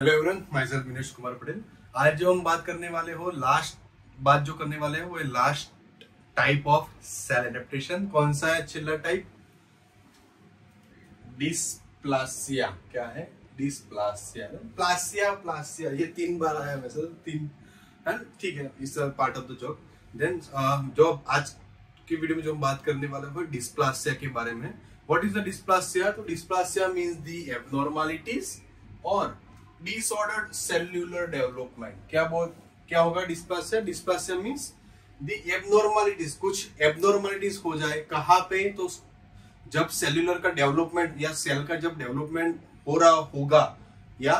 Hello everyone, myself Vinesh Kumar Patel. आज जो हम बात करने वाले हो वो last type of cell adaptation. कौन सा है? चिल्लर टाइप डिस्प्लासिया। क्या है? डिस्प्लासिया। प्लासिया ये 3 बार आया, वैसे 3 है, ठीक है। इस part of the job. Then जो आज की वीडियो में जो हम बात करने वाले हो डिस्प्लासिया के बारे में। What is the dysplasia? तो डिस्प्लासिया मींस द एब्नॉर्मलिटीज और डिसऑर्डर्ड सेल्यूलर डेवलपमेंट। क्या होगा dysplasia? Dysplasia means the abnormalities. कुछ एब्नॉर्मलिटीज हो जाए कहाँ पे? तो जब सेल्यूलर का डेवलपमेंट या सेल का जब डेवलपमेंट हो रहा होगा या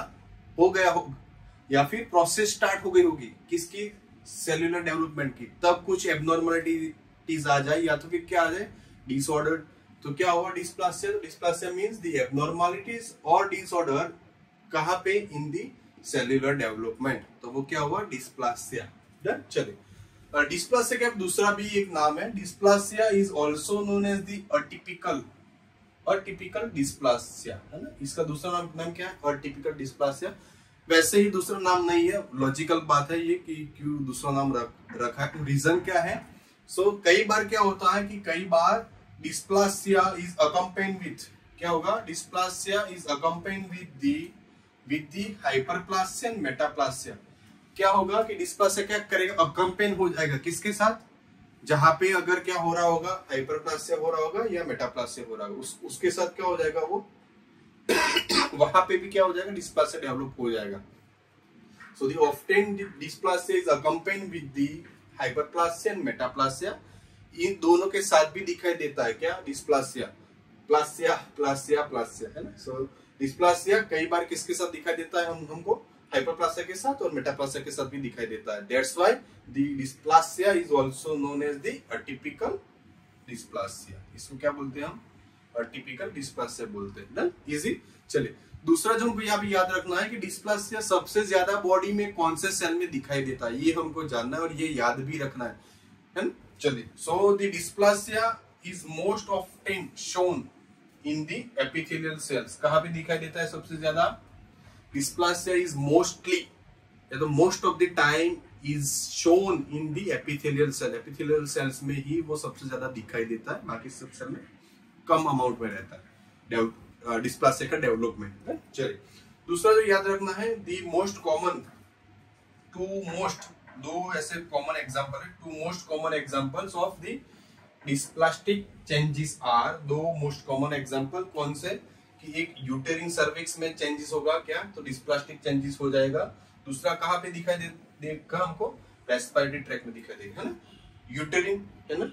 हो गया हो या फिर प्रोसेस स्टार्ट हो गई होगी किसकी? सेल्यूलर डेवलपमेंट की, तब कुछ एब्नॉर्मलिटीज आ जाए या तो फिर क्या आ जाए? डिसऑर्डर्ड। तो क्या होगा dysplasia? Dysplasia means the abnormalities और डिसऑर्डर कहाँ पे? In the cellular development. तो वो क्या हुआ? डिस्प्लासिया। डन। चलिए, डिस्प्लासिया का दूसरा भी एक नाम है। Dysplasia is also known as the atypical dysplasia, है ना। इसका दूसरा नाम क्या है? Atypical dysplasia. वैसे ही दूसरा नाम नहीं है, लॉजिकल बात है ये कि क्यों दूसरा नाम रखा है। रीजन क्या है? कई बार क्या होता है कि कई बार डिस्प्लासिया इज अकम्पेन्ड विथ, क्या होगा? Dysplasia is accompanied with the hyperplasia and metaplasia. क्या होगा कि डिस्प्लासिया क्या करेगा? अकम्पेन हो जाएगा किसके साथ? जहां पे अगर क्या हो रहा होगा? हाइपरप्लासिया हो रहा होगा या मेटाप्लासिया हो रहा होगा, उसके साथ क्या हो जाएगा? वो वहां पे भी क्या हो जाएगा? डिस्प्लासिया डेवलप हो जाएगा। So the often dysplasia is accompanied with the hyperplasia and metaplasia. इन दोनों के साथ भी दिखाई देता है क्या? डिस्प्लासिया, प्लासिया, है ना। डिस्प्लासिया कई बार किसके साथ दिखाई देता है? हमको हाइपरप्लासिया के साथ और मेटाप्लासिया के साथ भी दिखाई देता है। That's why the dysplasia is also known as the atypical dysplasia. इसको क्या बोलते हैं हम? अटिपिकल डिस्प्लासिया बोलते हैं। Done, easy. चलिए, दूसरा जो हमको यहाँ पे याद रखना है कि डिस्प्लासिया सबसे ज्यादा बॉडी में कौन से सेल में दिखाई देता है, ये हमको जानना है और ये याद भी रखना है। चलिए, so the dysplasia is most often shown in the epithelial cells. कहां पे दिखाई देता है सबसे ज्यादा? डिस्प्लासिया इज मोस्टली या तो most of the time is shown in the epithelial cell. Epithelial cells में ही वो सबसे ज्यादा दिखाई देता है, बाकी सब सेल में कम अमाउंट में रहता है डिस्प्लासिया का डेवलपमेंट। चलिए, दूसरा जो याद रखना है, दी मोस्ट कॉमन दो ऐसे कॉमन एग्जांपल है। 2 most common examples of the dysplastic changes are. 2 most common example कौन से? कि एक यूटेरिन सर्विक्स में चेंजेस होगा क्या? तो डिस्प्लास्टिक चेंजेस हो जाएगा। दूसरा कहाँ पे दिखाई देगा हमको? रेस्पिरेटरी ट्रैक्ट में दिखाई देगा, है ना। यूटेरिन, है ना,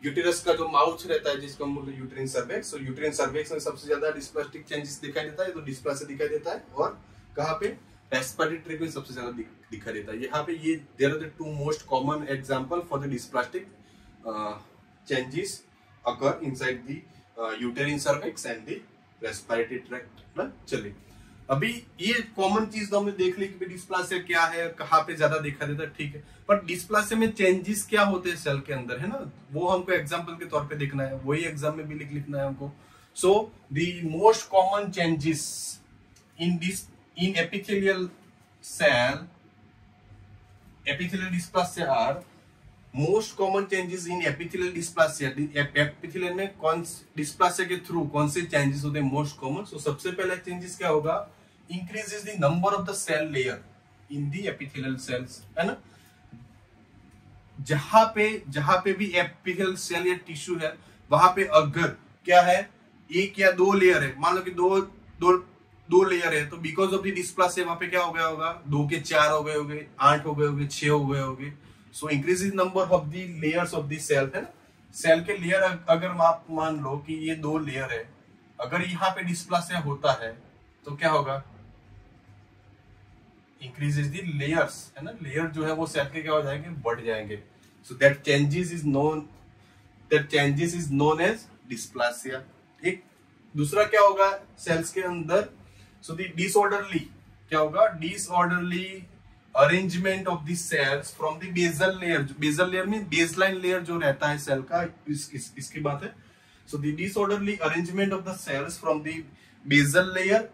यूटेरस का जो माउथ रहता है जिसको हम बोलते हैं यूटेरिन सर्विक्स। यूटेरिन सर्विक्स में सबसे ज्यादा डिस्प्लास्टिक चेंजेस दिखाई देता है, तो डिस्प्लासिया दिखाई देता है। और कहाँ पे? रेस्पिरेटरी ट्रैक्ट में सबसे ज्यादा दिखाई देता है। यहाँ पे ये there are the 2 most common example for the dysplastic changes occur inside the uterine cervix and the respiratory tract। चलिए, अभी ये कॉमन चीज तो हमने देख ली कि डिस्प्लासिया क्या है, कहाँ पे ज्यादा देखा देता है, ठीक है। पर डिस्प्लासिया में चेंजेस क्या होते हैं सेल के अंदर, है ना, वो हमको एग्जांपल के तौर पे देखना है, वही एग्जाम में भी लिखना है हमको। So the most common changes in epithelial cell, epithelial dysplasia are most common changes in epithelial dysplasia. Epithelial में कौन डिस्प्लासिया के थ्रू कौन से चेंजेस होते हैं मोस्ट कॉमन? सबसे पहला चेंजेस क्या होगा? Increases the number of the cell layer in the epithelial cells, है ना। जहां पे भी एपिथेलियल सेल या टिश्यू है, वहां पे अगर क्या है, 1 या 2 लेयर है, मान लो कि दो लेयर है, तो बिकॉज ऑफ द डिस्प्लासिया वहां पे क्या हो गया होगा? 2 के 4 हो गए होंगे, 8 हो गए होंगे, 6 हो गए होंगे। So increase the number of the layers of the cell, है ना। सेल के लेयर अगर आप मान लो कि ये 2 लेयर है, अगर यहाँ पे डिस्प्लासिया होता है तो क्या होगा? इंक्रीजेस द लेयर्स, है ना। लेयर जो है वो सेल के क्या हो जाएंगे? बढ़ जाएंगे। So that changes is known as dysplasia. एक दूसरा क्या होगा सेल्स के अंदर? सो द डिसऑर्डरली, क्या होगा? Disorderly arrangement of the cells from the basal layer. Basal layer में बेसलाइन लेयर जो रहता है सेल का, इसकी बात है। So the disorderly arrangement of the cells from the basal layer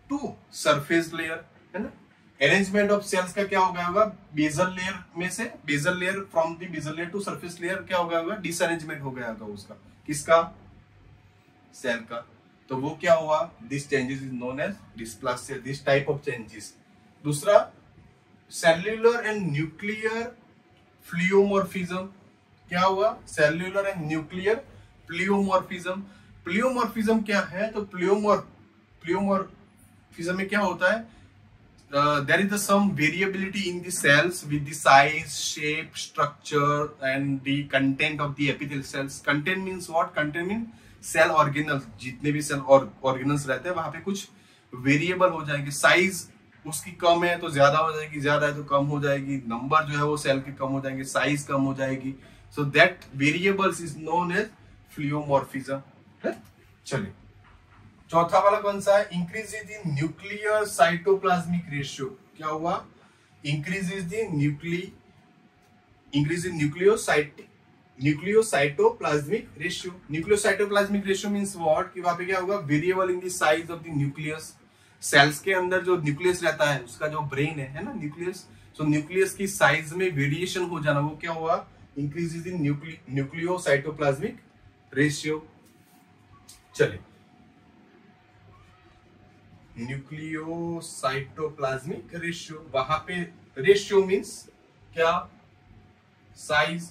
to surface layer. है ना। अरेंजमेंट ऑफ सेल्स का क्या हो गया होगा, बेसल लेयर में से basal layer, from the basal layer to surface layer क्या हो गया होगा, डिसअरेंजमेंट हो गया होगा उसका, किसका, सेल का। तो वो क्या हुआ, this changes is known as dysplasia, this type of changes. दूसरा सेल्युलर एंड न्यूक्लियर प्लियोमॉर्फिज्म, क्या हुआ, cellular and nuclear pleomorphism. Pleomorphism क्या है, तो प्लियोमॉर्फिज्म में क्या होता है, there is some variability in the cells with the size, shape, structure and the content of the epithelial cells. Content means what? Content means cell organelles, जितने भी cell organelles रहते हैं वहां पे कुछ वेरिएबल हो जाएंगे। साइज उसकी कम है तो ज्यादा हो जाएगी, ज्यादा है तो कम हो जाएगी, नंबर जो है वो सेल के कम हो जाएंगे, साइज कम हो जाएगी। So that variables is known as pleomorphism. चलिए चौथा वाला कौन सा है, increase the nuclear cytoplasmic ratio. क्या हुआ, increase the nucleocytoplasmic ratio. Nucleocytoplasmic ratio means what, कि वहां पे क्या होगा, variable in the size of the nucleus. Cells के अंदर जो न्यूक्लियस रहता है, उसका जो ब्रेन है ना न्यूक्लियस, सो न्यूक्लियस की साइज में वेरिएशन हो जाना, वो क्या हुआ, इंक्रीज द न्यूक्लियोसाइटोप्लाज्मिक रेशियो। चलिए न्यूक्लियोसाइटोप्लाज्मिक रेशियो, वहां पे रेशियो मींस क्या, साइज।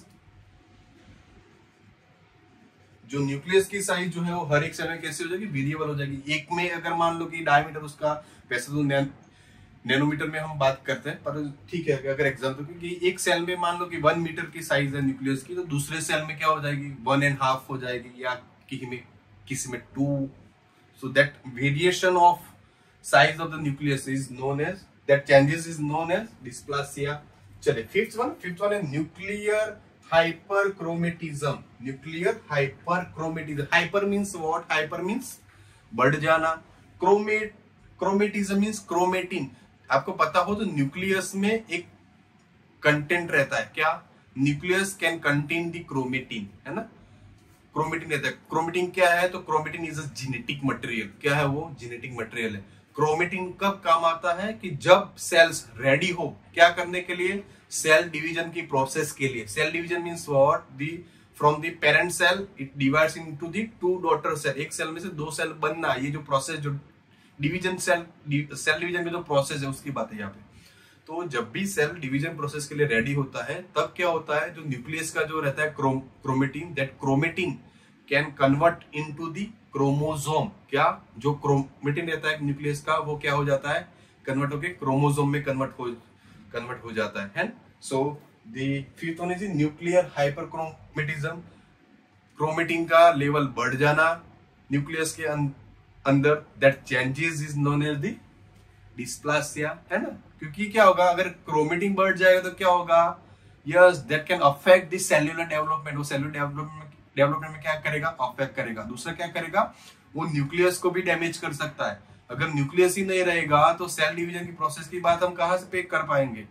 जो न्यूक्लियस की साइज जो है वो हर एक सेल में कैसे हो जाएगी, वेरिएबल हो जाएगी। एक में अगर मान लो कि डायमीटर उसका, वैसे तो नैनोमीटर में हम बात करते हैं, पर ठीक है अगर एग्जाम्पल, क्योंकि एक सेल में मान लो कि 1 मीटर की साइज है न्यूक्लियस की, तो दूसरे सेल में क्या हो जाएगी, 1.5 हो जाएगी, या किसी में 2। So that variation of size of the nucleus is known as, that changes is known as dysplasia. चलिए फिफ्थ वन है nuclear hyperchromatism. Nuclear hyperchromatism, hyper means what, hyper means बढ़ जाना, क्रोमेटिज्म मींस क्रोमेटिन। आपको पता हो तो न्यूक्लियस में एक कंटेंट रहता है, क्या, nucleus can contain the chromatin, है ना, क्रोमेटिन रहता है। क्रोमेटिन क्या है, तो chromatin is a genetic material. क्या है वो, जेनेटिक मटेरियल है। क्रोमेटिन कब काम आता है, कि जब सेल्स रेडी हो क्या करने के लिए, सेल डिवीजन की प्रोसेस के लिए। Cell division means what, from the parent cell it divides into the 2 daughter cell. एक सेल में से 2 सेल बनना, ये जो प्रोसेस, जो डिवीजन सेल डिवीजन का जो प्रोसेस है उसकी बात है यहाँ पे। तो जब भी सेल डिवीजन प्रोसेस के लिए रेडी होता है, तब क्या होता है, जो न्यूक्लियस का जो रहता है chromatin, that chromatin can convert into the chromosome. क्या, जो क्रोमेटिन रहता है न्यूक्लियस का, वो क्या हो जाता है, कन्वर्ट होके क्रोमोसोम में कन्वर्ट हो जाता है। So the fifth one is nuclear hyperchromatism. Chromatin का लेवल बढ़ जाना न्यूक्लियस के अंदर, that changes is known as the dysplasia, है ना। क्योंकि क्या होगा, अगर क्रोमेटिन बढ़ जाएगा तो क्या होगा, yes that can affect the cellular development. वो सेल्यूलर डेवलपमेंट में क्या करेगा, अफेक्ट करेगा। दूसरा क्या करेगा, वो न्यूक्लियस को भी डैमेज कर सकता है। अगर न्यूक्लियस ही नहीं रहेगा तो सेल डिवीजन की प्रोसेस की बात हम कहां से पे कर पाएंगे,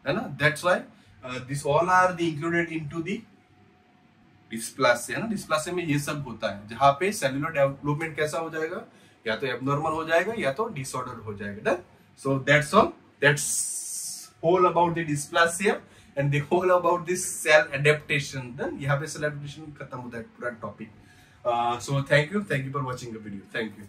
है ना। That's why this all are the included into the dysplasia, है ना। डिस्प्लासिया में ये सब होता है, जहां पे सेल्यूलर डेवलपमेंट कैसा हो जाएगा, या तो एबनॉर्मल हो जाएगा या तो डिसऑर्डर हो जाएगा। So that's all, that's whole about the dysplasia and the whole about this cell adaptation. Then यहाँ पे cell adaptation खत्म होता है पूरा topic. So thank you for watching the video. Thank you.